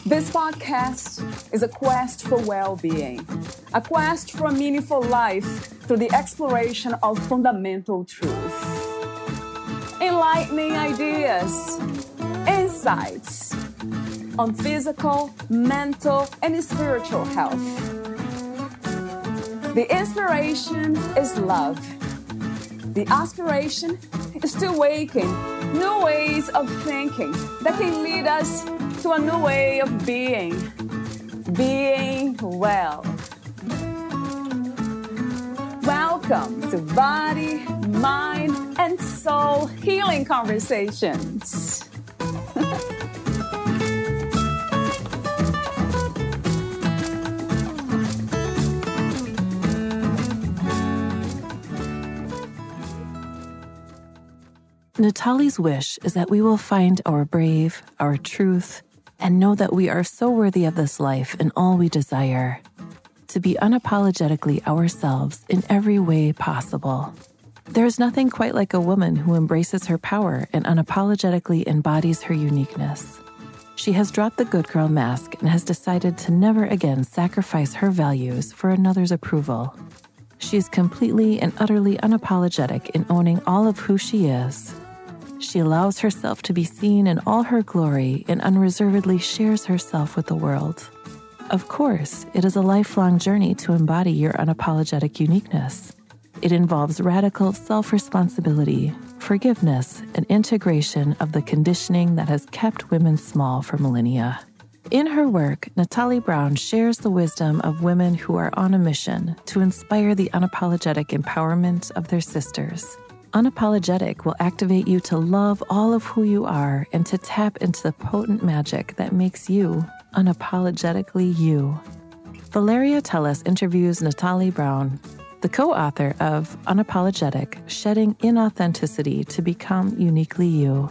This podcast is a quest for well-being, a quest for a meaningful life through the exploration of fundamental truth. Enlightening ideas, insights on physical, mental, and spiritual health. The inspiration is love. The aspiration is to awaken new ways of thinking that can lead us to a new way of being well. Welcome to Body, Mind, and Soul Healing Conversations. Natali's wish is that we will find our brave, our truth, and know that we are so worthy of this life and all we desire. To be unapologetically ourselves in every way possible. There is nothing quite like a woman who embraces her power and unapologetically embodies her uniqueness. She has dropped the good girl mask and has decided to never again sacrifice her values for another's approval. She is completely and utterly unapologetic in owning all of who she is. She allows herself to be seen in all her glory and unreservedly shares herself with the world. Of course, it is a lifelong journey to embody your unapologetic uniqueness. It involves radical self-responsibility, forgiveness, and integration of the conditioning that has kept women small for millennia. In her work, Natali Brown shares the wisdom of women who are on a mission to inspire the unapologetic empowerment of their sisters. Unapologetic will activate you to love all of who you are and to tap into the potent magic that makes you unapologetically you. Valeria Tellis interviews Natali Brown, the co-author of Unapologetic, Shedding Inauthenticity to Become Uniquely You.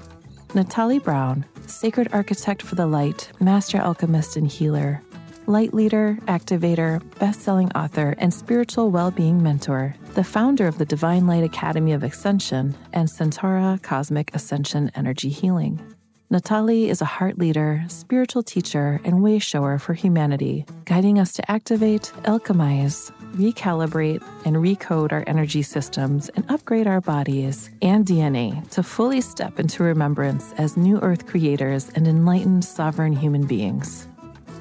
Natali Brown, sacred architect for the light, master alchemist and healer, light leader, activator, best-selling author, and spiritual well-being mentor, the founder of the Divine Light Academy of Ascension and Centaura Cosmic Ascension Energy Healing. Natali is a heart leader, spiritual teacher, and way shower for humanity, guiding us to activate, alchemize, recalibrate, and recode our energy systems and upgrade our bodies and DNA to fully step into remembrance as new earth creators and enlightened sovereign human beings.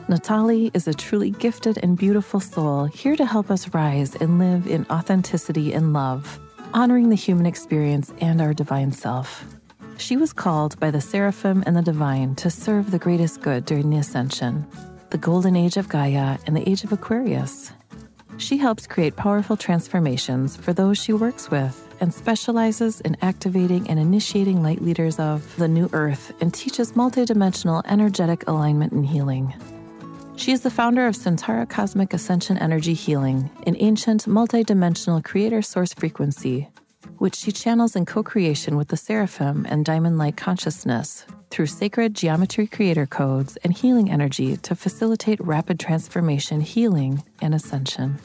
Natali is a truly gifted and beautiful soul here to help us rise and live in authenticity and love, honoring the human experience and our divine self. She was called by the seraphim and the divine to serve the greatest good during the ascension, the golden age of Gaia and the age of Aquarius. She helps create powerful transformations for those she works with and specializes in activating and initiating light leaders of the new earth and teaches multidimensional energetic alignment and healing. She is the founder of Centaura Cosmic Ascension Energy Healing, an ancient multidimensional creator source frequency, which she channels in co-creation with the seraphim and diamond light consciousness through sacred geometry creator codes and healing energy to facilitate rapid transformation, healing, and ascension.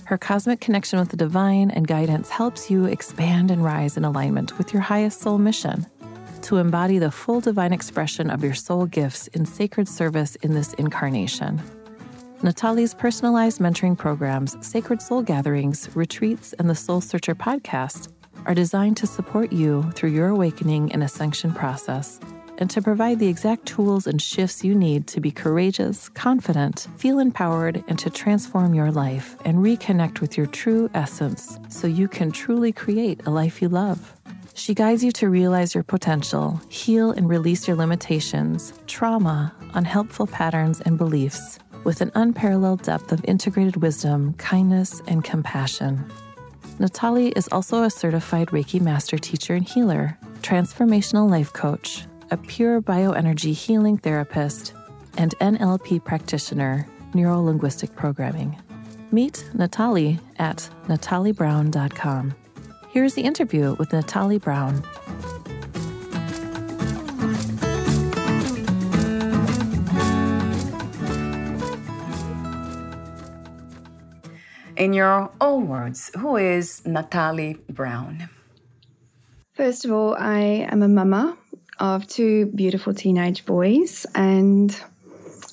Her cosmic connection with the divine and guidance helps you expand and rise in alignment with your highest soul mission, to embody the full divine expression of your soul gifts in sacred service in this incarnation. Natali's personalized mentoring programs, Sacred Soul Gatherings, retreats, and the Soul Searcher podcast are designed to support you through your awakening and ascension process and to provide the exact tools and shifts you need to be courageous, confident, feel empowered, and to transform your life and reconnect with your true essence so you can truly create a life you love. She guides you to realize your potential, heal and release your limitations, trauma, unhelpful patterns, and beliefs with an unparalleled depth of integrated wisdom, kindness, and compassion. Natali is also a certified Reiki master teacher and healer, transformational life coach, a pure bioenergy healing therapist, and NLP practitioner, neuro-linguistic programming. Meet Natali at natalibrown.com. Here's the interview with Natali Brown. In your own words, who is Natali Brown? First of all, I am a mama of two beautiful teenage boys, and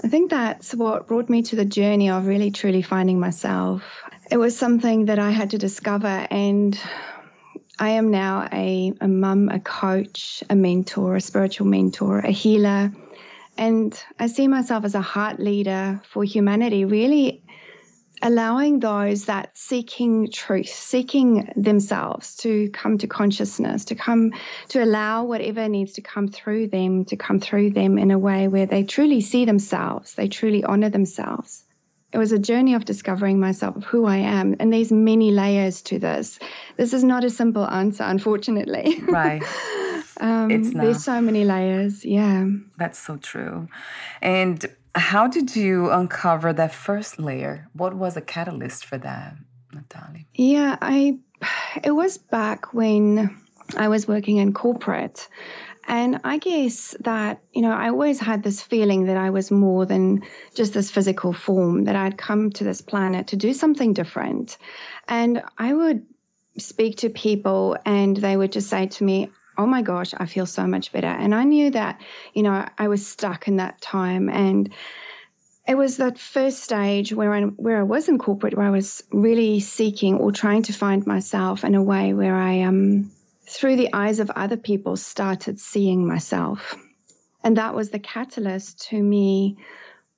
I think that's what brought me to the journey of really truly finding myself. It was something that I had to discover, and I am now a mum, a coach, a mentor, a spiritual mentor, a healer, and I see myself as a heart leader for humanity, really allowing those that seeking truth, seeking themselves to come to consciousness, to allow whatever needs to come through them in a way where they truly see themselves, they truly honor themselves. It was a journey of discovering myself, of who I am, and there's many layers to this. This is not a simple answer, unfortunately. Right. It's not. There's so many layers, yeah. That's so true. And how did you uncover that first layer? What was a catalyst for that, Natali? Yeah, it was back when I was working in corporate. And I guess that, I always had this feeling that I was more than just this physical form, that I'd come to this planet to do something different. And I would speak to people and they would just say to me, oh my gosh, I feel so much better. And I knew that, I was stuck in that time. And it was that first stage where I was in corporate, where I was really seeking or trying to find myself in a way where I, through the eyes of other people, started seeing myself. And that was the catalyst to me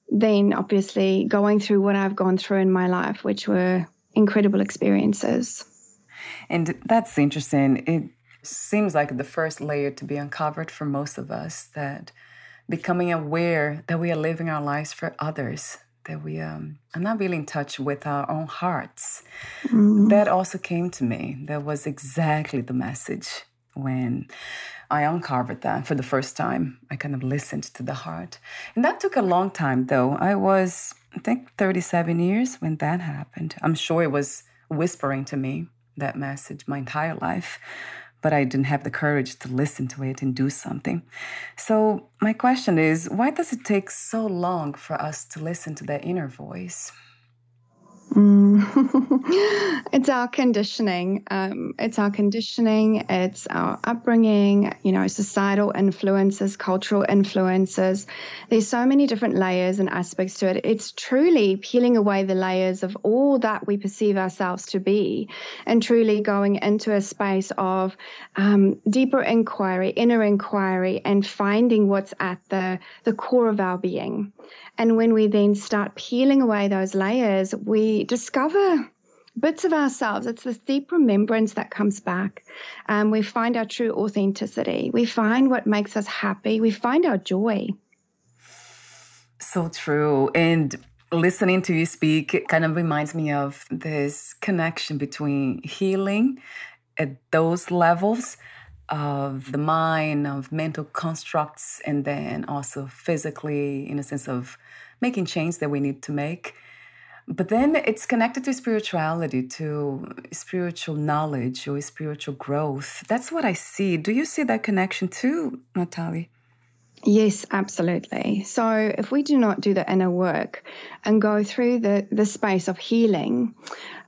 then obviously going through what I've gone through in my life, which were incredible experiences. And that's interesting. It seems like the first layer to be uncovered for most of us, that becoming aware that we are living our lives for others, that we are not really in touch with our own hearts. Mm-hmm. That also came to me. That was exactly the message when I uncovered that for the first time. I kind of listened to the heart. And that took a long time, though. I was, I think, 37 years when that happened. I'm sure it was whispering to me, that message, my entire life. But I didn't have the courage to listen to it and do something. So my question is, why does it take so long for us to listen to that inner voice? It's our conditioning. It's our upbringing, societal influences, cultural influences. There's so many different layers and aspects to it. It's truly peeling away the layers of all that we perceive ourselves to be, and truly going into a space of deeper inquiry, inner inquiry, and finding what's at the core of our being. And when we then start peeling away those layers, we discover bits of ourselves. It's this deep remembrance that comes back. We find our true authenticity. We find what makes us happy. We find our joy. So true. And listening to you speak, it kind of reminds me of this connection between healing at those levels of the mind, of mental constructs, and then also physically, in a sense of making change that we need to make. But then it's connected to spirituality, to spiritual knowledge or spiritual growth. That's what I see. Do you see that connection too, Natali? Yes, absolutely. So if we do not do the inner work and go through the space of healing,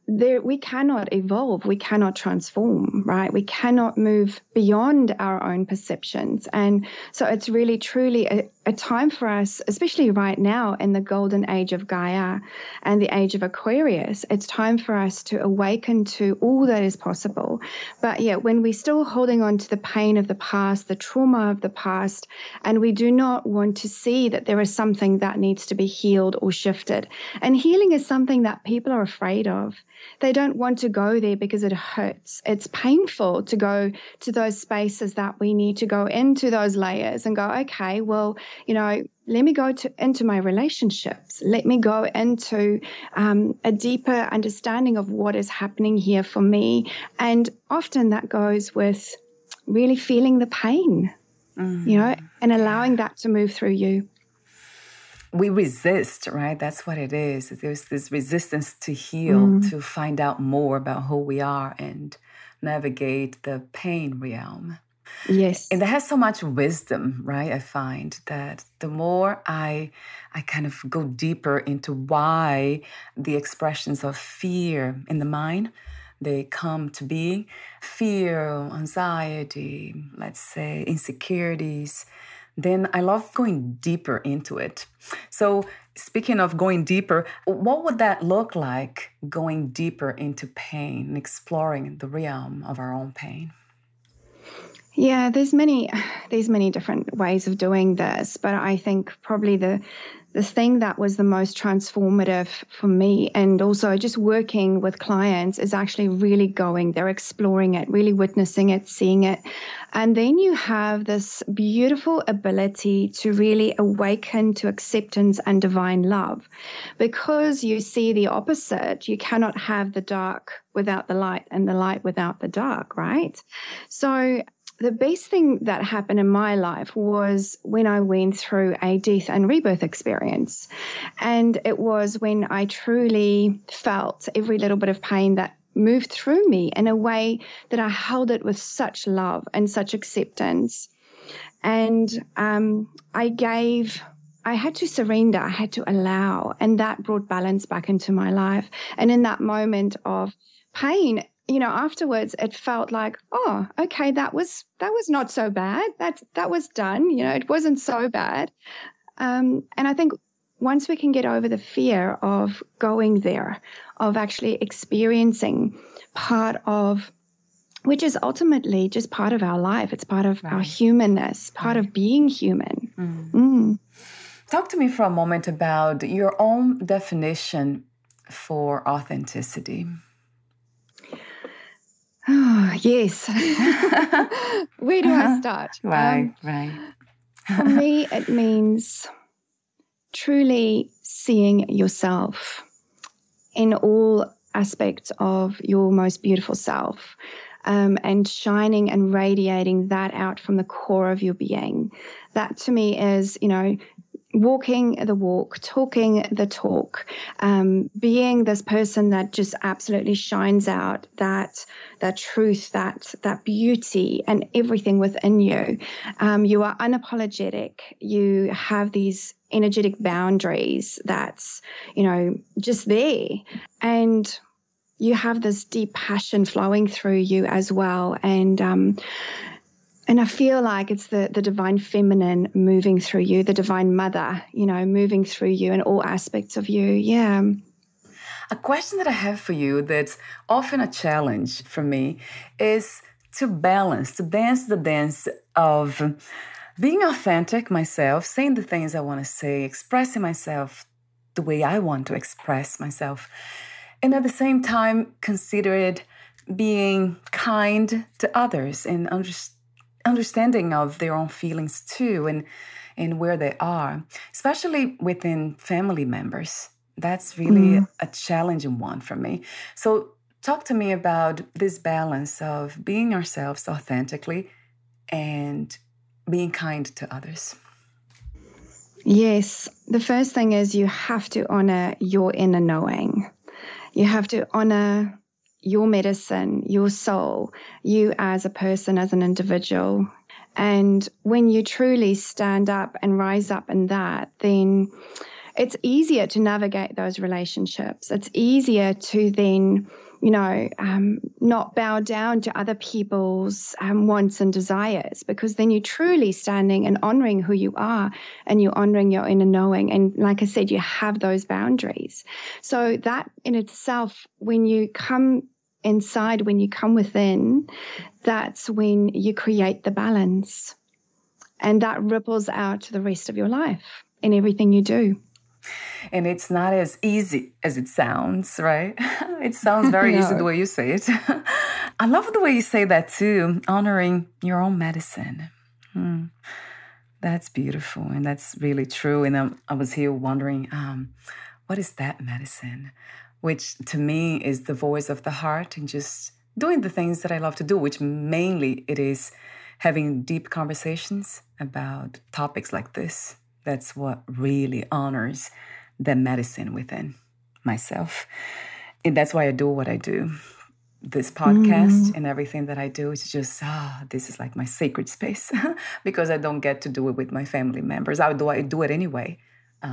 we cannot evolve, we cannot transform, right? We cannot move beyond our own perceptions. And so it's really, truly a time for us, especially right now in the golden age of Gaia and the age of Aquarius, it's time for us to awaken to all that is possible. But yeah, when we're still holding on to the pain of the past, the trauma of the past, and we do not want to see that there is something that needs to be healed or shifted. And healing is something that people are afraid of. They don't want to go there because it hurts. It's painful to go to those spaces that we need to go into those layers and go, okay, well, let me go into my relationships. Let me go into a deeper understanding of what is happening here for me. And often that goes with really feeling the pain, and allowing that to move through you. We resist, right? That's what it is. There's this resistance to heal, to find out more about who we are and navigate the pain realm. Yes. And that has so much wisdom, right? I find that the more I kind of go deeper into why the expressions of fear in the mind, they come to be, fear, anxiety, let's say insecurities, then I love going deeper into it. So speaking of going deeper, what would that look like, going deeper into pain and exploring the realm of our own pain? Yeah, there's many different ways of doing this, but I think probably the thing that was the most transformative for me, and also just working with clients, is actually really going there, exploring it, really witnessing it, seeing it. And then you have this beautiful ability to really awaken to acceptance and divine love, because you see the opposite. You cannot have the dark without the light and the light without the dark, right? So the best thing that happened in my life was when I went through a death and rebirth experience. And it was when I truly felt every little bit of pain that moved through me in a way that I held it with such love and such acceptance. And I had to surrender, I had to allow, and that brought balance back into my life. And in that moment of pain, afterwards it felt like, oh, okay, that was not so bad. That was done. It wasn't so bad. And I think once we can get over the fear of going there, of actually experiencing part of, which is ultimately just part of our life. It's part of our humanness, part of being human. Talk to me for a moment about your own definition for authenticity. Oh, yes. Where do I start? Right. For me, it means truly seeing yourself in all aspects of your most beautiful self, and shining and radiating that out from the core of your being. That to me is, walking the walk, talking the talk, being this person that just absolutely shines out that truth, that beauty and everything within you. You are unapologetic. You have these energetic boundaries that's, just there. And you have this deep passion flowing through you as well. And I feel like it's the divine feminine moving through you, the divine mother, moving through you in all aspects of you. Yeah. A question that I have for you that's often a challenge for me is to dance the dance of being authentic myself, saying the things I want to say, expressing myself the way I want to express myself, and at the same time consider it being kind to others and understanding of their own feelings too, and where they are, especially within family members. That's really a challenging one for me. So talk to me about this balance of being ourselves authentically and being kind to others. Yes. The first thing is you have to honor your inner knowing. You have to honor your medicine, your soul, you as a person, as an individual. And when you truly stand up and rise up in that, then it's easier to navigate those relationships. It's easier to then, not bow down to other people's wants and desires, because then you're truly standing and honoring who you are, and you're honoring your inner knowing. And like I said, you have those boundaries. So that in itself, when you come inside, when you come within, that's when you create the balance. And that ripples out to the rest of your life in everything you do. And it's not as easy as it sounds, right? It sounds very easy the way you say it. I love the way you say that too, honoring your own medicine. That's beautiful, and that's really true. And I was here wondering, what is that medicine? Which to me is the voice of the heart and just doing the things that I love to do, which mainly it is having deep conversations about topics like this. That's what really honors the medicine within myself. And that's why I do what I do. This podcast and everything that I do is just, this is like my sacred space because I don't get to do it with my family members. I do it anyway.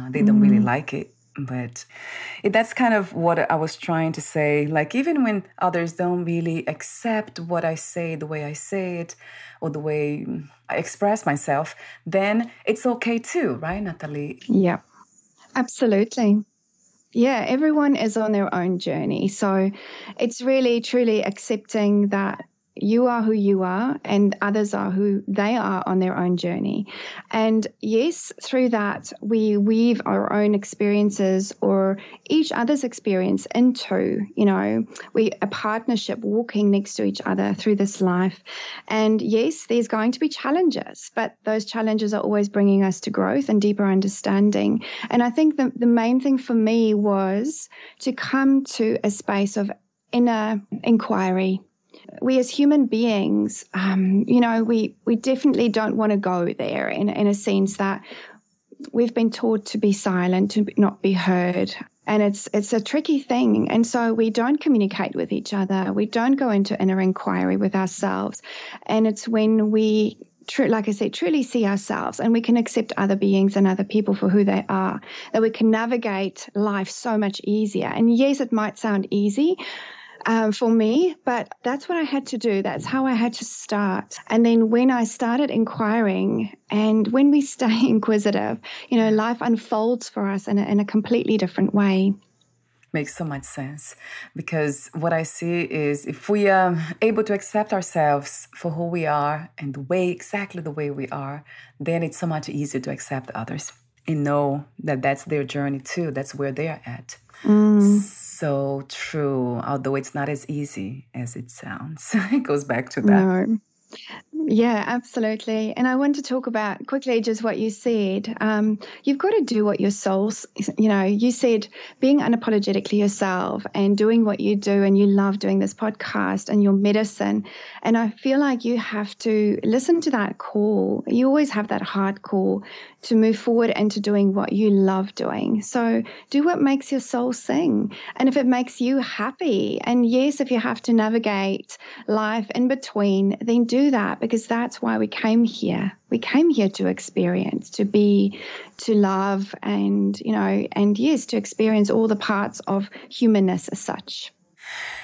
They don't really like it. But that's kind of what I was trying to say. Like, even when others don't really accept what I say, the way I say it, or the way I express myself, then it's okay too, right, Natalie? Yeah, absolutely. Yeah, everyone is on their own journey. So it's really, truly accepting that you are who you are and others are who they are on their own journey. And yes, through that, we weave our own experiences or each other's experience into, a partnership walking next to each other through this life. And yes, there's going to be challenges, but those challenges are always bringing us to growth and deeper understanding. And I think the main thing for me was to come to a space of inner inquiry. We as human beings, we definitely don't want to go there in a sense that we've been taught to be silent, to not be heard. And it's a tricky thing. And so we don't communicate with each other. We don't go into inner inquiry with ourselves. And it's when we, like I said, truly see ourselves and we can accept other beings and other people for who they are, that we can navigate life so much easier. And yes, it might sound easy for me, but that's what I had to do. That's how I had to start. And then when I started inquiring and when we stay inquisitive, life unfolds for us in a completely different way. Makes so much sense, because what I see is if we are able to accept ourselves for who we are and exactly the way we are, then it's so much easier to accept others and know that that's their journey too. That's where they're at. So true, although it's not as easy as it sounds. It goes back to that. No. Yeah, absolutely. And I want to talk about quickly just what you said. You've got to do what your soul's, you said being unapologetically yourself and doing what you do, and you love doing this podcast and your medicine. And I feel like you have to listen to that call. You always have that heart call to move forward into doing what you love doing. So do what makes your soul sing. And if it makes you happy, and yes, if you have to navigate life in between, then do that, because that's why we came here. We came here to experience, to be, to love, and, and yes, to experience all the parts of humanness as such.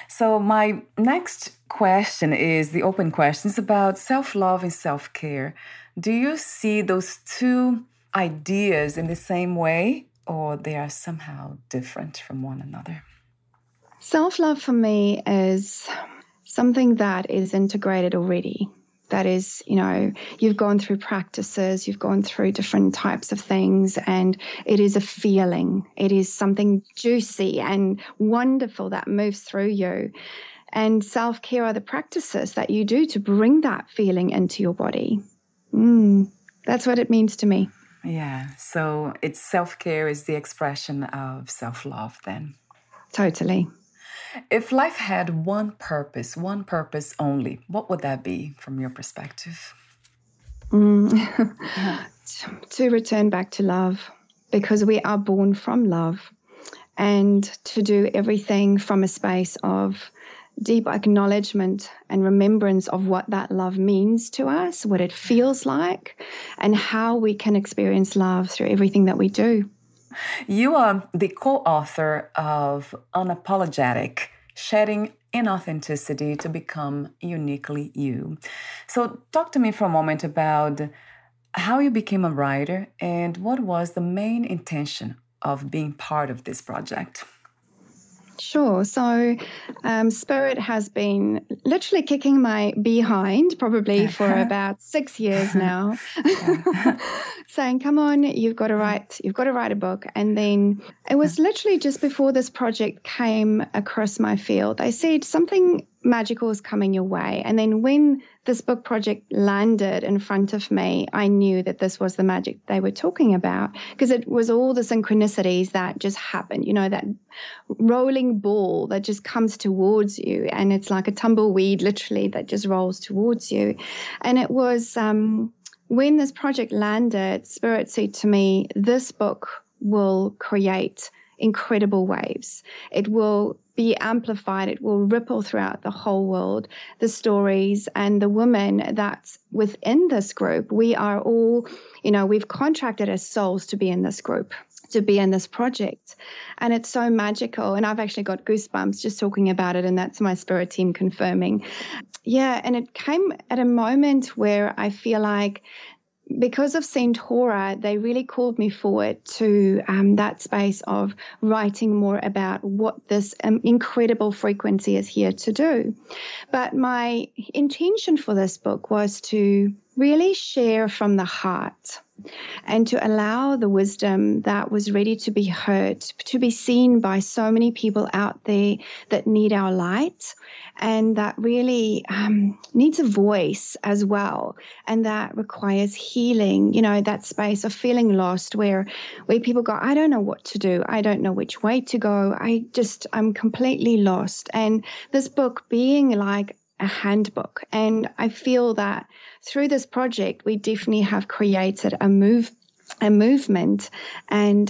So my next question is the open question. It's about self-love and self-care. Do you see those two ideas in the same way, or they are somehow different from one another? Self-love for me is something that is integrated already. That is, you've gone through practices, you've gone through different types of things, and it is a feeling. It is something juicy and wonderful that moves through you. And self-care are the practices that you do to bring that feeling into your body. That's what it means to me. Yeah, so it's self-care is the expression of self-love then. Totally. If life had one purpose only, what would that be from your perspective? To return back to love, because we are born from love, and to do everything from a space of deep acknowledgement and remembrance of what that love means to us, what it feels like, and how we can experience love through everything that we do. You are the co-author of Unapologetic, Shedding Inauthenticity to Become Uniquely You. So talk to me for a moment about how you became a writer and what was the main intention of being part of this project. Sure. So Spirit has been literally kicking my behind probably for about 6 years now, saying, come on, you've got to write a book. And then it was literally just before this project came across my field, they said something magical is coming your way. And then when this book project landed in front of me, I knew that this was the magic they were talking about, because it was all the synchronicities that just happened, that rolling ball that just comes towards you. And it's like a tumbleweed, literally, that just rolls towards you. And it was when this project landed, Spirit said to me, this book will create incredible waves. It will be amplified. It will ripple throughout the whole world. The stories and the women that's within this group, we are all, we've contracted as souls to be in this group, to be in this project. And it's so magical. And I've actually got goosebumps just talking about it. And that's my spirit team confirming. Yeah. And it came at a moment where I feel like, because of Centaura, they really called me forward to that space of writing more about what this incredible frequency is here to do. But my intention for this book was to really share from the heart and to allow the wisdom that was ready to be heard, to be seen by so many people out there that need our light and that really needs a voice as well. And that requires healing, you know, that space of feeling lost where people go, I don't know what to do. I don't know which way to go. I'm completely lost. And this book being like a handbook. And I feel that through this project, we definitely have created a movement. And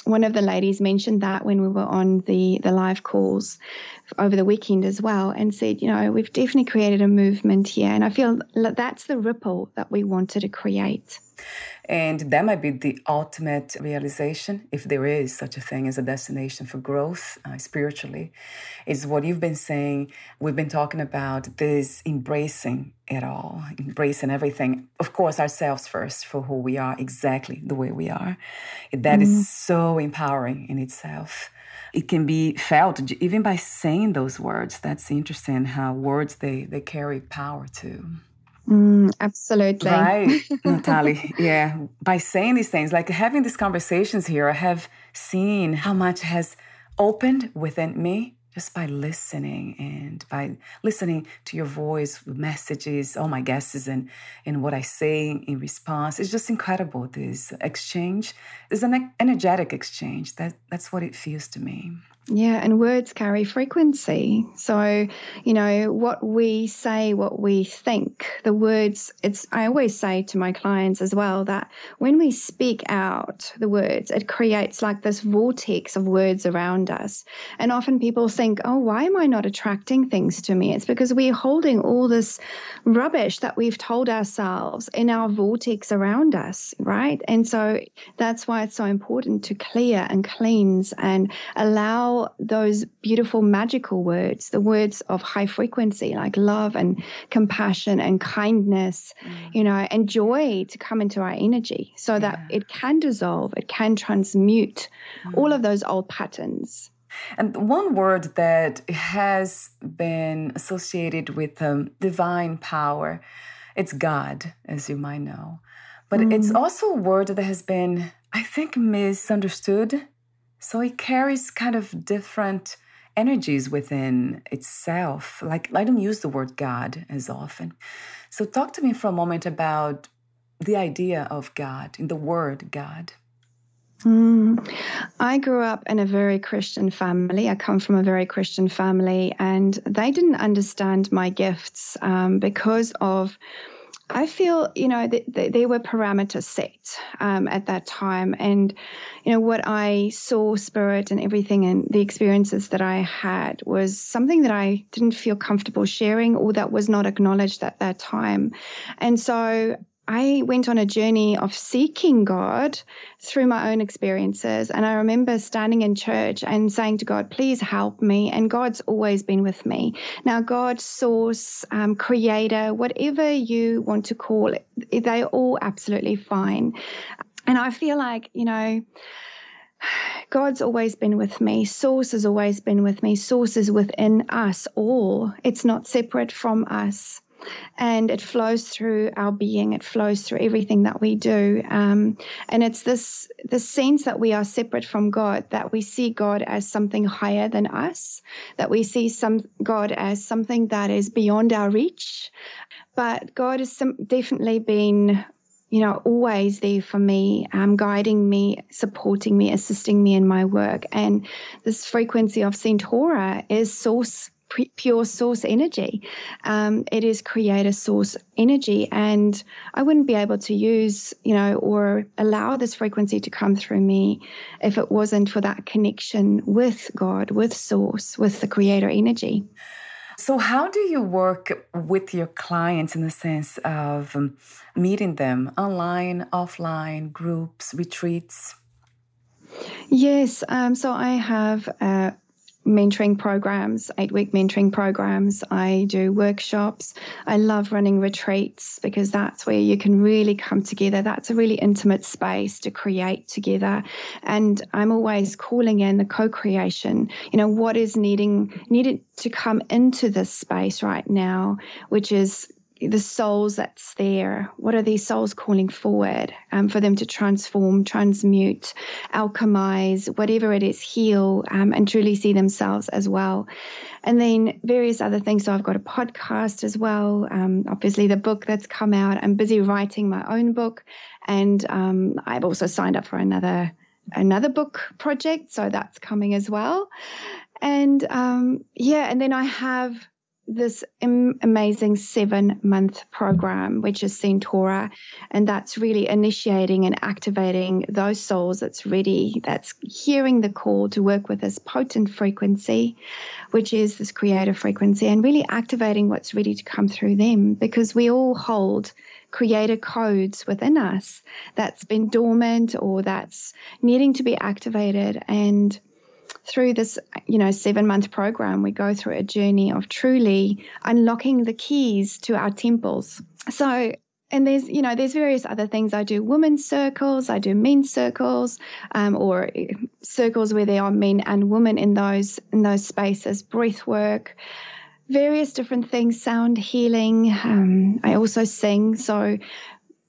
one of the ladies mentioned that when we were on the live calls over the weekend as well, and said, you know, we've definitely created a movement here. And I feel that's the ripple that we wanted to create. And that might be the ultimate realization, if there is such a thing as a destination for growth spiritually, is what you've been saying. We've been talking about this embracing it all, embracing everything. Of course, ourselves first for who we are, exactly the way we are. That is so empowering in itself. It can be felt even by saying those words. That's interesting how words, they carry power too. Absolutely. Right, Natalie. Yeah. By saying these things, like having these conversations here, I have seen how much has opened within me just by listening and by listening to your voice, messages, all my guesses and what I say in response. It's just incredible, this exchange. There's an energetic exchange. That's what it feels to me. Yeah, and words carry frequency. So, you know, what we say, what we think, the words, I always say to my clients as well that when we speak out the words, it creates like this vortex of words around us. And often people think, oh, why am I not attracting things to me? It's because we're holding all this rubbish that we've told ourselves in our vortex around us, right? And so that's why it's so important to clear and cleanse and allow those beautiful magical words, the words of high frequency like love and compassion and kindness, you know, and joy to come into our energy so that it can dissolve, it can transmute all of those old patterns. And one word that has been associated with divine power, it's God, as you might know. But it's also a word that has been, I think, misunderstood. So it carries kind of different energies within itself. Like, I don't use the word God as often. So talk to me for a moment about the idea of God, in the word God. I grew up in a very Christian family. I come from a very Christian family, and they didn't understand my gifts because of, I feel, you know, there were parameters set at that time. And, you know, what I saw, spirit and everything and the experiences that I had was something that I didn't feel comfortable sharing or that was not acknowledged at that time. And so I went on a journey of seeking God through my own experiences. And I remember standing in church and saying to God, please help me. And God's always been with me. Now, God, source, creator, whatever you want to call it, they're all absolutely fine. And I feel like, you know, God's always been with me. Source has always been with me. Source is within us all. It's not separate from us. And it flows through our being. It flows through everything that we do. And it's this sense that we are separate from God, that we see God as something higher than us, that we see God as something that is beyond our reach. But God has definitely been, you know, always there for me, guiding me, supporting me, assisting me in my work. And this frequency of Centaura is pure source energy. It is creator source energy. And I wouldn't be able to use, you know, or allow this frequency to come through me if it wasn't for that connection with God, with source, with the creator energy. So how do you work with your clients in the sense of meeting them online, offline, groups, retreats? Yes. So I have mentoring programs, 8-week mentoring programs. I do workshops. I love running retreats because that's where you can really come together. That's a really intimate space to create together. And I'm always calling in the co-creation, what is needed to come into this space right now, which is the souls that's there. What are these souls calling forward for them to transform, transmute, alchemize, whatever it is, heal, and truly see themselves as well. And then various other things. So I've got a podcast as well. Obviously, the book that's come out. I'm busy writing my own book. And I've also signed up for another book project. So that's coming as well. And and then I have this amazing 7-month program, which is Centaura, and that's really initiating and activating those souls that's ready, that's hearing the call to work with this potent frequency, which is this creative frequency, and really activating what's ready to come through them, because we all hold creator codes within us that's been dormant or that's needing to be activated. And through this, 7-month program, we go through a journey of truly unlocking the keys to our temples. So, and there's various other things. I do women's circles, I do men's circles, or circles where there are men and women in those spaces, breath work, various different things, sound healing. I also sing. So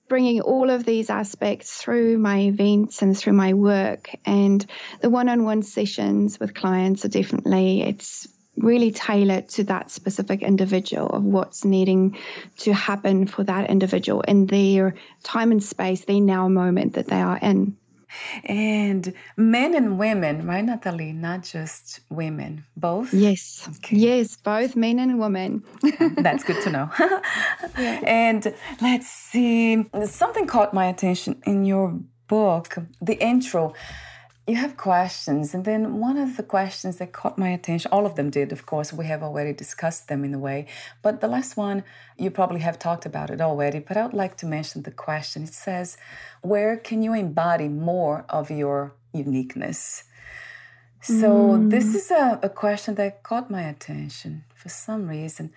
bringing all of these aspects through my events and through my work, and the one-on-one sessions with clients are definitely, it's really tailored to that specific individual of what's needing to happen for that individual in their time and space, their now moment that they are in. And men and women, right, Natalie? Not just women, both? Yes. Okay. Yes, both men and women. That's good to know. Yeah. And let's see, something caught my attention in your book, the intro. You have questions, and then one of the questions that caught my attention, all of them did, of course, we have already discussed them in a way, but the last one, you probably have talked about it already, but I would like to mention the question. It says, where can you embody more of your uniqueness? So this is a question that caught my attention for some reason.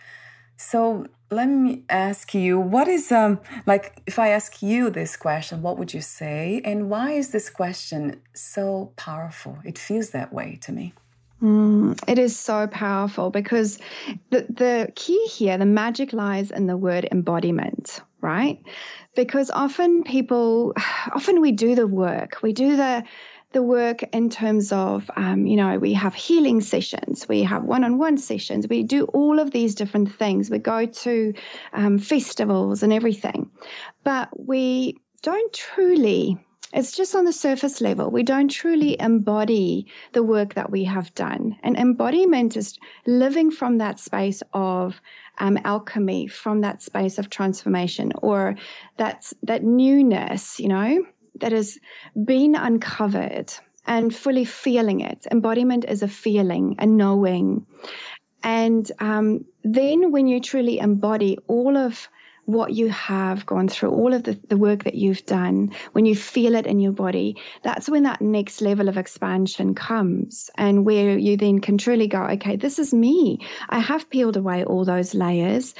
So let me ask you, what is, if I ask you this question, what would you say? And why is this question so powerful? It feels that way to me. It is so powerful because the key here, the magic lies in the word embodiment, right? Because often we do the work. We do the work in terms of, we have healing sessions, we have one-on-one sessions, we do all of these different things. We go to festivals and everything, but we don't truly, it's just on the surface level. We don't truly embody the work that we have done. And embodiment is living from that space of alchemy, from that space of transformation, or that newness, that has been uncovered and fully feeling it. Embodiment is a feeling, a knowing. And then when you truly embody all of what you have gone through, all of the work that you've done, when you feel it in your body, that's when that next level of expansion comes, and where you then can truly go, okay, this is me. I have peeled away all those layers.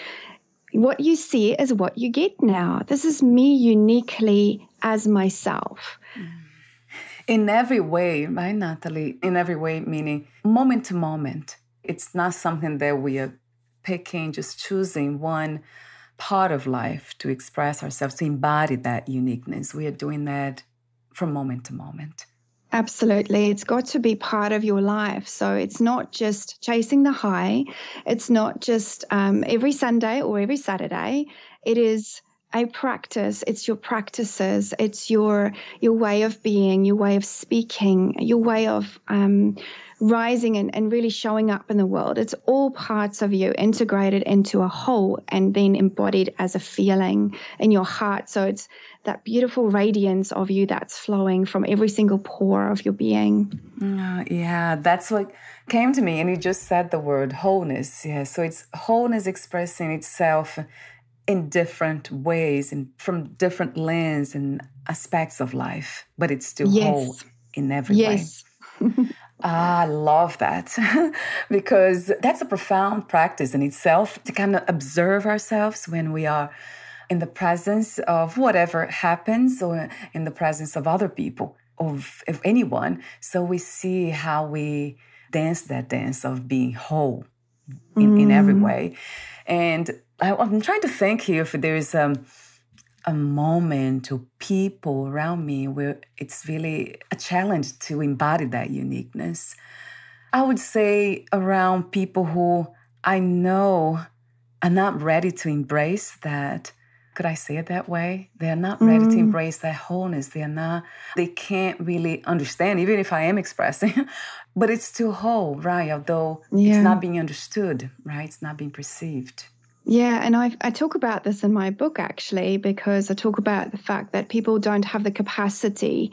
What you see is what you get now. This is me uniquely as myself. In every way, right, Natalie? In every way, meaning moment to moment. It's not something that we are picking, just choosing one part of life to express ourselves, to embody that uniqueness. We are doing that from moment to moment. Absolutely. It's got to be part of your life. So it's not just chasing the high. It's not just every Sunday or every Saturday. It is a practice. It's your practices. It's your way of being, your way of speaking, your way of rising and really showing up in the world. It's all parts of you integrated into a whole and then embodied as a feeling in your heart. So it's that beautiful radiance of you that's flowing from every single pore of your being. Yeah, that's what came to me. And you just said the word wholeness. Yeah, so it's wholeness expressing itself in different ways and from different lenses and aspects of life, but it's still whole in every yes. way. I love that because that's a profound practice in itself to kind of observe ourselves when we are in the presence of whatever happens or in the presence of other people, of anyone. So we see how we dance that dance of being whole in every way. And I'm trying to think here if there is a moment or people around me where it's really a challenge to embody that uniqueness. I would say around people who I know are not ready to embrace that. Could I say it that way? They're not ready to embrace that wholeness. They can't really understand, even if I am expressing, but it's too whole, right? Although it's not being understood, right? It's not being perceived. Yeah, and I talk about this in my book, actually, because I talk about the fact that people don't have the capacity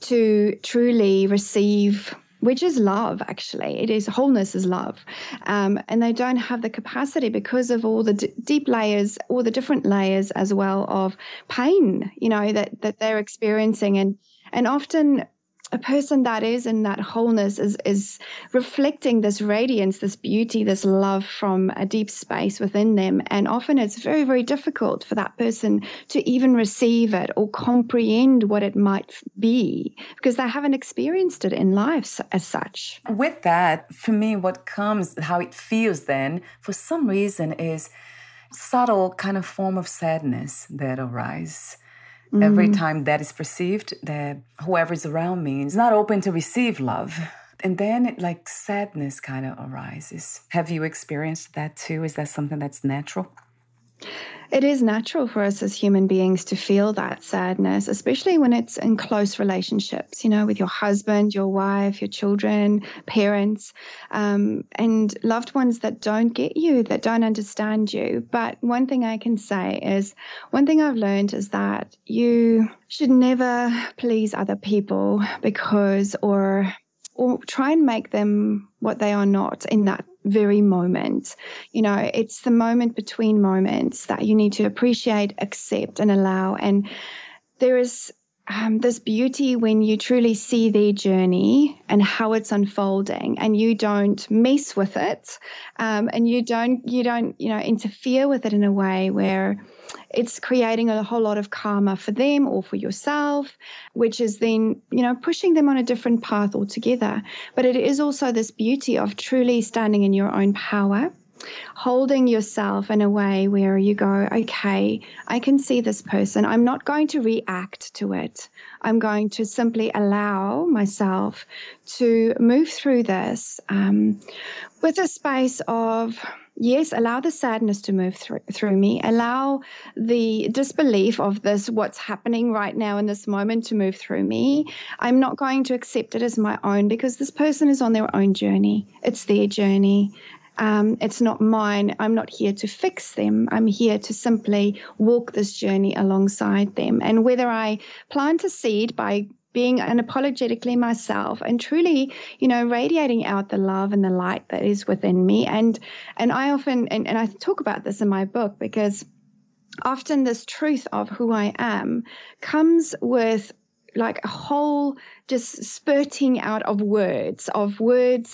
to truly receive, which is love, actually. It is, wholeness is love. And they don't have the capacity because of all the deep layers, all the different layers as well of pain, that they're experiencing. And often a person that is in that wholeness is reflecting this radiance, this beauty, this love from a deep space within them. And often it's very, very difficult for that person to even receive it or comprehend what it might be because they haven't experienced it in life as such. With that, for me, what comes, how it feels then, for some reason, is subtle kind of form of sadness that arises. Every time that is perceived, that whoever is around me is not open to receive love. And then sadness kind of arises. Have you experienced that too? Is that something that's natural? It is natural for us as human beings to feel that sadness, especially when it's in close relationships, with your husband, your wife, your children, parents, and loved ones that don't get you, that don't understand you. But one thing I can say is, one thing I've learned is that you should never please other people or try and make them what they are not in that very moment. It's the moment between moments that you need to appreciate, accept, and allow. And there is this beauty when you truly see their journey and how it's unfolding, and you don't mess with it, and you don't interfere with it in a way where it's creating a whole lot of karma for them or for yourself, which is then, pushing them on a different path altogether. But it is also this beauty of truly standing in your own power, holding yourself in a way where you go, okay, I can see this person. I'm not going to react to it. I'm going to simply allow myself to move through this with a space of, yes, allow the sadness to move through me. Allow the disbelief of this, what's happening right now in this moment, to move through me. I'm not going to accept it as my own because this person is on their own journey. It's their journey. It's not mine. I'm not here to fix them. I'm here to simply walk this journey alongside them. And whether I plant a seed by being unapologetically myself and truly, radiating out the love and the light that is within me. And I often, and I talk about this in my book, because often this truth of who I am comes with a whole just spurting out of words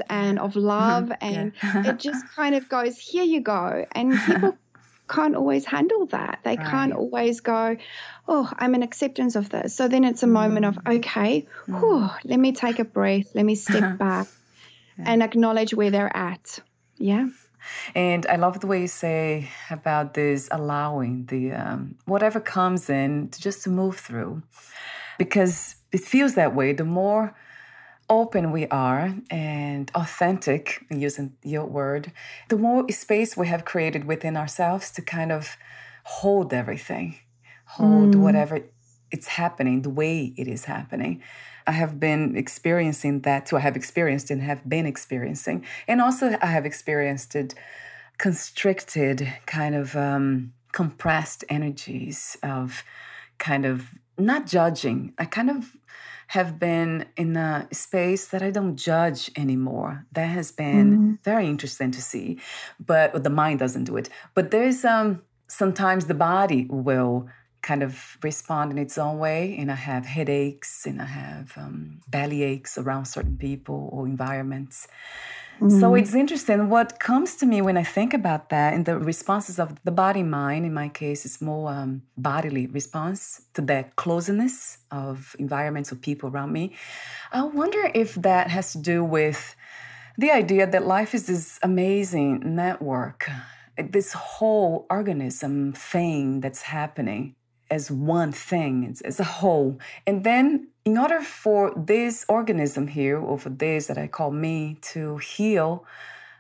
and of love. And it just kind of goes, here you go. And people can't always handle that. They can't always go, oh, I'm in acceptance of this. So then it's a moment of, okay, let me take a breath. Let me step back and acknowledge where they're at. Yeah. And I love the way you say about this allowing the whatever comes in to move through. Because it feels that way. The more open we are and authentic, using your word, the more space we have created within ourselves to kind of hold everything, hold whatever it's happening, the way it is happening. I have been experiencing that too. I have experienced and have been experiencing. And also I have experienced it, constricted, kind of compressed energies of kind of not judging. I kind of have been in a space that I don't judge anymore. That has been very interesting to see, but the mind doesn't do it. But there's sometimes the body will kind of respond in its own way. And I have headaches and I have belly aches around certain people or environments. So it's interesting. What comes to me when I think about that and the responses of the body mind, in my case, it's more bodily response to that closeness of environments or people around me. I wonder if that has to do with the idea that life is this amazing network, this whole organism thing that's happening as one thing, as a whole. And then in order for this organism here, or for this that I call me, to heal,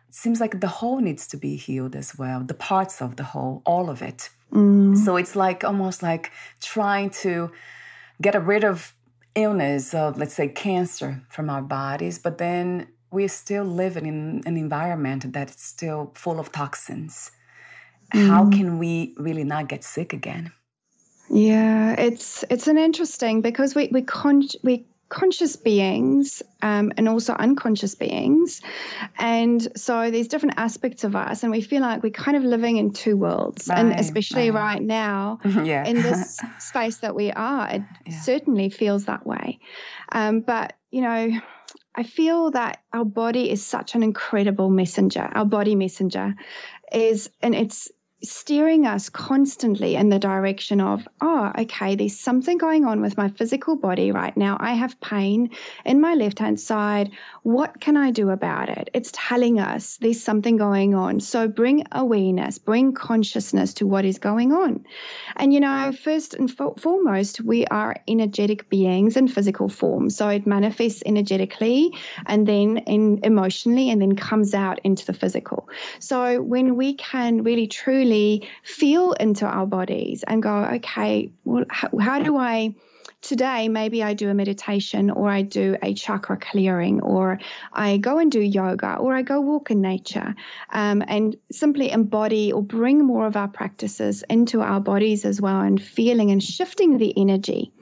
it seems like the whole needs to be healed as well, the parts of the whole, all of it. So it's like almost like trying to get rid of illness, of, let's say, cancer from our bodies, but then we're still living in an environment that's still full of toxins. How can we really not get sick again? Yeah, it's an interesting, because we conscious beings and also unconscious beings, and so there's different aspects of us, and we feel like we're kind of living in two worlds, and especially right now in this space that we are, it certainly feels that way. But I feel that our body is such an incredible messenger. Our body messenger is, and it's steering us constantly in the direction of, oh, okay, there's something going on with my physical body right now. I have pain in my left-hand side. What can I do about it? It's telling us there's something going on. So bring awareness, bring consciousness to what is going on. And, first and foremost, we are energetic beings in physical form. So it manifests energetically and then emotionally, and then comes out into the physical. So when we can really truly feel into our bodies and go, okay, well, how do I today, maybe I do a meditation, or I do a chakra clearing, or I go and do yoga, or I go walk in nature, and simply embody or bring more of our practices into our bodies as well, and feeling and shifting the energy.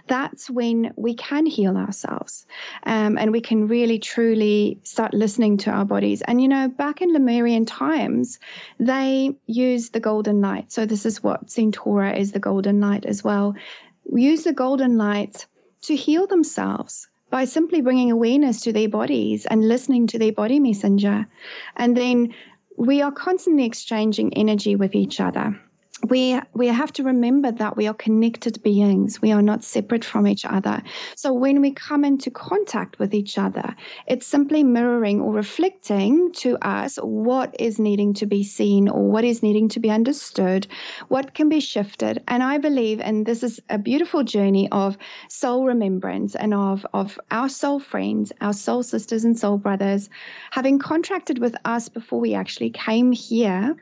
That's when we can heal ourselves, and we can really truly start listening to our bodies. And back in Lemurian times, they used the golden light. So this is what Centaura is, the golden light as well. We use the golden light to heal themselves by simply bringing awareness to their bodies and listening to their body messenger. And then we are constantly exchanging energy with each other. We have to remember that we are connected beings. We are not separate from each other. So when we come into contact with each other, it's simply mirroring or reflecting to us what is needing to be seen, or what is needing to be understood, what can be shifted. And I believe, and this is a beautiful journey of soul remembrance and of our soul friends, our soul sisters and soul brothers, having contracted with us before we actually came here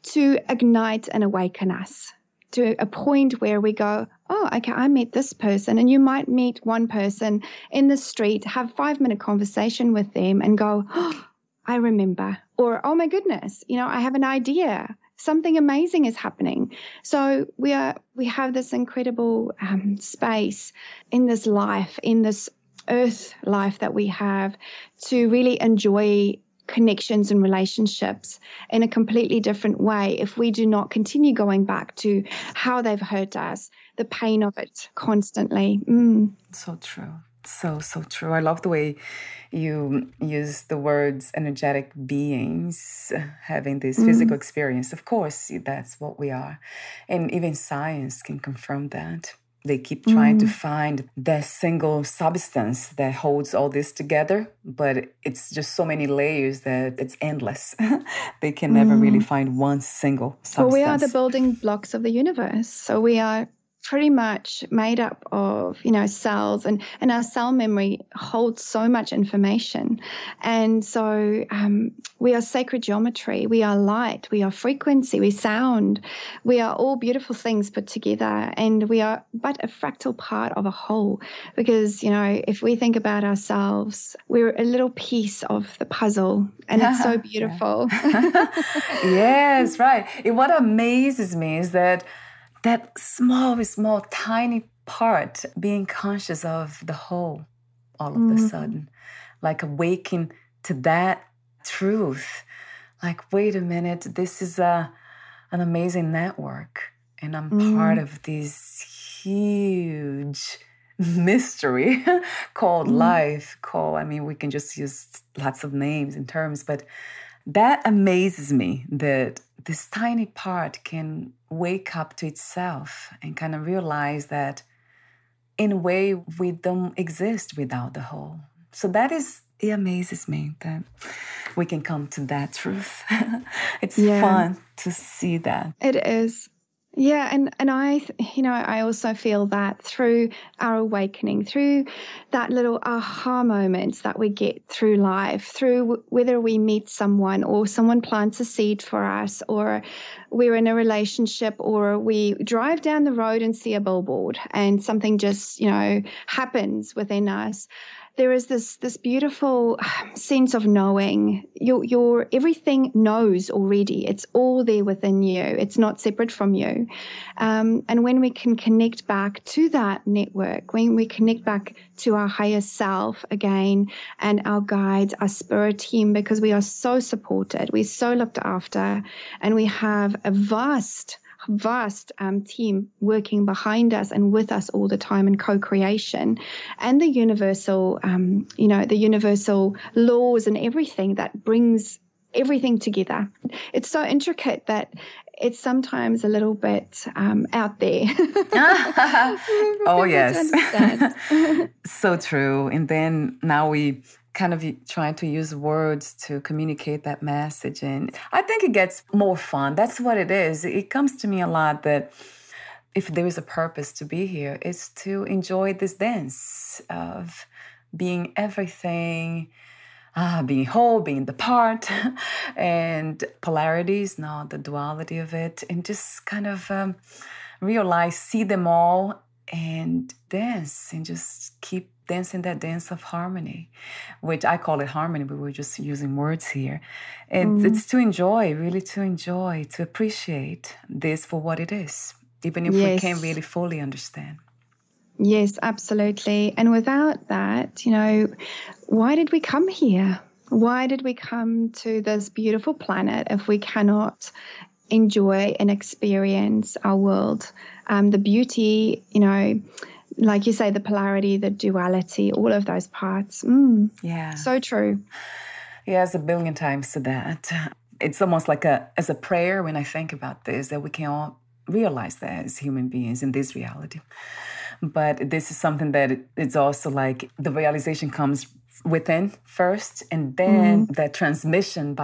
to ignite and awaken us to a point where we go, oh, okay, I met this person. And you might meet one person in the street, have 5-minute conversation with them and go, oh, I remember. Or, oh my goodness, I have an idea. Something amazing is happening. So we have this incredible space in this life, in this earth life that we have, to really enjoy connections and relationships in a completely different way if we do not continue going back to how they've hurt us, the pain of it constantly. So true. So true. I love the way you use the words energetic beings having this physical experience. Of course, that's what we are. And even science can confirm that. They keep trying to find that single substance that holds all this together, but it's just so many layers that it's endless. They can never really find one single substance. Well, we are the building blocks of the universe. So we are pretty much made up of, cells, and our cell memory holds so much information. And so we are sacred geometry, we are light, we are frequency, we sound, we are all beautiful things put together, and we are but a fractal part of a whole. Because, if we think about ourselves, we're a little piece of the puzzle, and it's so beautiful. Yes, right. And what amazes me is that small, tiny part, being conscious of the whole all of a sudden, like awaking to that truth. Like, wait a minute, this is an amazing network. And I'm part of this huge mystery called life. We can just use lots of names and terms, but that amazes me that this tiny part can wake up to itself and kind of realize that in a way we don't exist without the whole. So it amazes me that we can come to that truth. It's fun to see that. It is. Yeah, and I also feel that through our awakening, through that little aha moments that we get through life, through whether we meet someone or someone plants a seed for us, or we're in a relationship, or we drive down the road and see a billboard and something just, happens within us. There is this beautiful sense of knowing. Your everything knows already. It's all there within you. It's not separate from you. And when we can connect back to that network, when we connect back to our higher self again and our guides, our spirit team, because we are so supported, we're so looked after, and we have a vast team working behind us and with us all the time in co-creation, and the universal, the universal laws and everything that brings everything together. It's so intricate that it's sometimes a little bit out there. Oh, yes. So true. And then now we kind of trying to use words to communicate that message. And I think it gets more fun. That's what it is. It comes to me a lot that if there is a purpose to be here, it's to enjoy this dance of being everything, being whole, being the part, and polarities, not the duality of it, and just kind of realize, see them all, and dance, and just keep dancing that dance of harmony, which I call it harmony, but we're just using words here. And it's to enjoy, really to enjoy, to appreciate this for what it is, even if we can't really fully understand. Yes, absolutely. And without that, why did we come here? Why did we come to this beautiful planet if we cannot enjoy and experience our world? The beauty, like you say, the polarity, the duality, all of those parts. Yeah. So true. Yes, 1 billion times to that. It's almost like as a prayer when I think about this, that we can all realize that as human beings in this reality. But this is something that it's also like the realization comes within first, and then that transmission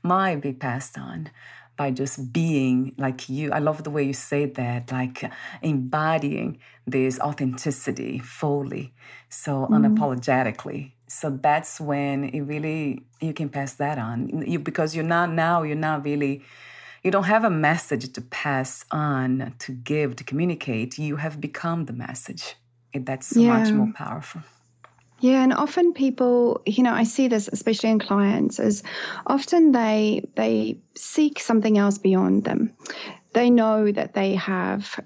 might be passed on by just being like you. I love the way you say that, like embodying this authenticity fully, so unapologetically. So that's when it really, you can pass that on. Because you're not really, you don't have a message to pass on, to give, to communicate. You have become the message. That's so much more powerful. Yeah, and often people, I see this especially in clients, is often they seek something else beyond them. They know that they have,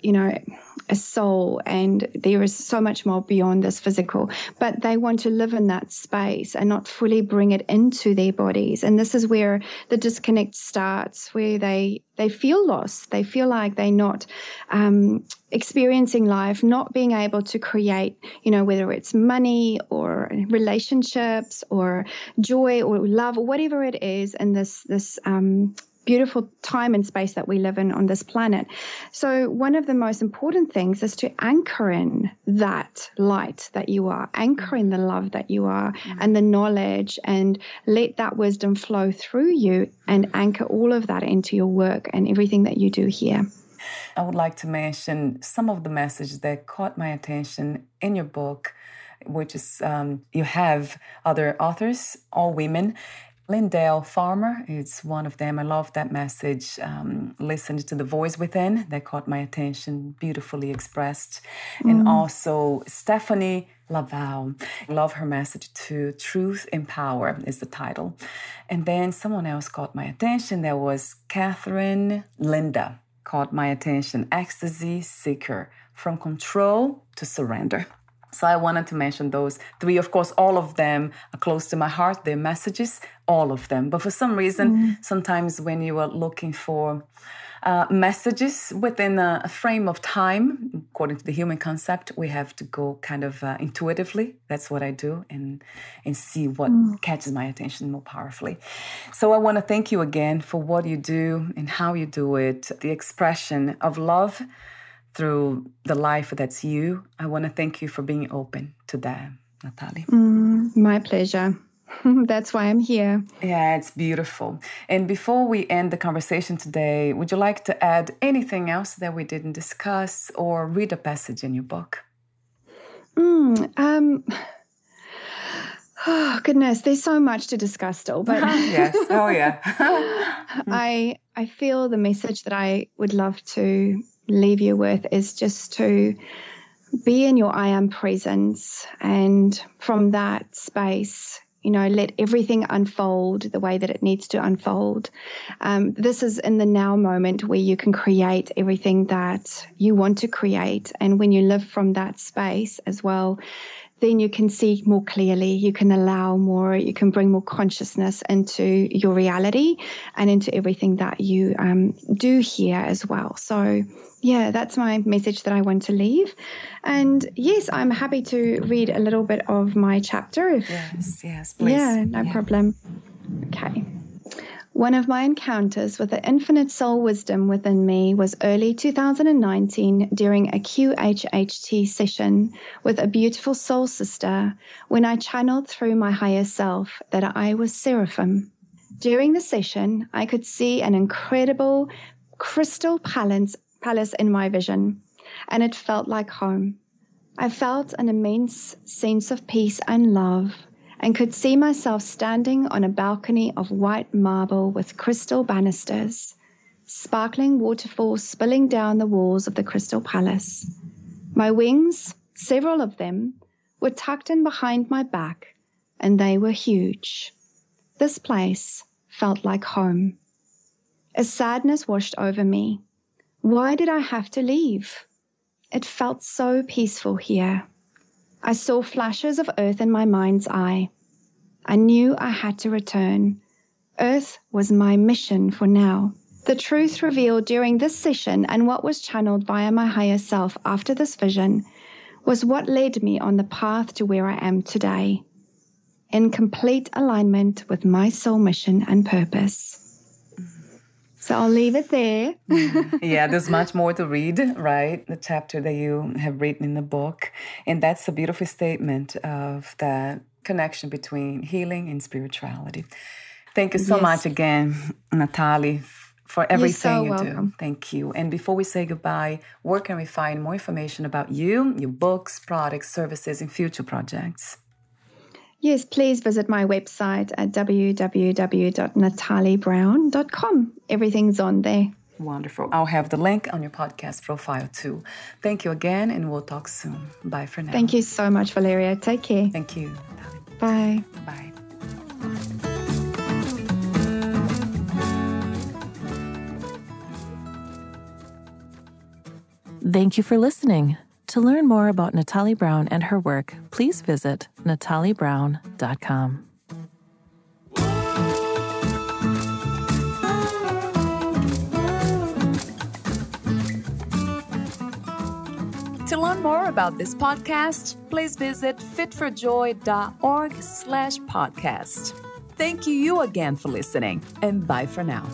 a soul, and there is so much more beyond this physical, but they want to live in that space and not fully bring it into their bodies. And this is where the disconnect starts, where they feel lost. They feel like they're not experiencing life, not being able to create, whether it's money or relationships or joy or love or whatever it is in this beautiful time and space that we live in on this planet. So one of the most important things is to anchor in that light that you are, anchor in the love that you are, and the knowledge, and let that wisdom flow through you, and anchor all of that into your work and everything that you do here. I would like to mention some of the messages that caught my attention in your book, which is you have other authors, all women. Lindell Farmer is one of them. I love that message. Listened to the voice within, that caught my attention, beautifully expressed. And also Stephanie Laval. I love her message too. Truth in Power is the title. And then someone else caught my attention. There was Catherine Linda, caught my attention. Ecstasy Seeker, From Control to Surrender. So I wanted to mention those three. Of course, all of them are close to my heart, their messages, all of them. But for some reason, sometimes when you are looking for messages within a frame of time, according to the human concept, we have to go kind of intuitively. That's what I do, and see what catches my attention more powerfully. So I want to thank you again for what you do and how you do it, the expression of love through the life that's you. I want to thank you for being open to that, Natali. My pleasure. That's why I'm here. Yeah, it's beautiful. And before we end the conversation today, would you like to add anything else that we didn't discuss or read a passage in your book? Oh, goodness, there's so much to discuss still. But yes. Oh, yeah. I feel the message that I would love to leave you with is just to be in your I am presence. And from that space, let everything unfold the way that it needs to unfold. This is in the now moment where you can create everything that you want to create. And when you live from that space as well, then you can see more clearly, you can allow more, you can bring more consciousness into your reality and into everything that you do here as well. So yeah, that's my message that I want to leave. And yes, I'm happy to read a little bit of my chapter. Yes, please. Yeah, no problem. Okay. One of my encounters with the infinite soul wisdom within me was early 2019 during a QHHT session with a beautiful soul sister when I channeled through my higher self that I was seraphim. During the session, I could see an incredible crystal palace in my vision, and it felt like home. I felt an immense sense of peace and love, and could see myself standing on a balcony of white marble with crystal banisters, sparkling waterfalls spilling down the walls of the crystal palace. My wings, several of them, were tucked in behind my back, and they were huge. This place felt like home. A sadness washed over me. Why did I have to leave? It felt so peaceful here. I saw flashes of earth in my mind's eye. I knew I had to return. Earth was my mission for now. The truth revealed during this session and what was channeled via my higher self after this vision was what led me on the path to where I am today, in complete alignment with my soul mission and purpose. So I'll leave it there. Yeah, there's much more to read, right? The chapter that you have written in the book. And that's a beautiful statement of the connection between healing and spirituality. Thank you so much again, Natali, for everything you do. Thank you. And before we say goodbye, where can we find more information about you, your books, products, services, and future projects? Yes, please visit my website at www.natalibrown.com. Everything's on there. Wonderful. I'll have the link on your podcast profile too. Thank you again, and we'll talk soon. Bye for now. Thank you so much, Valeria. Take care. Thank you. Bye. Bye. Thank you for listening. To learn more about Natali Brown and her work, please visit natalibrown.com. To learn more about this podcast, please visit fitforjoy.org/podcast. Thank you again for listening, and bye for now.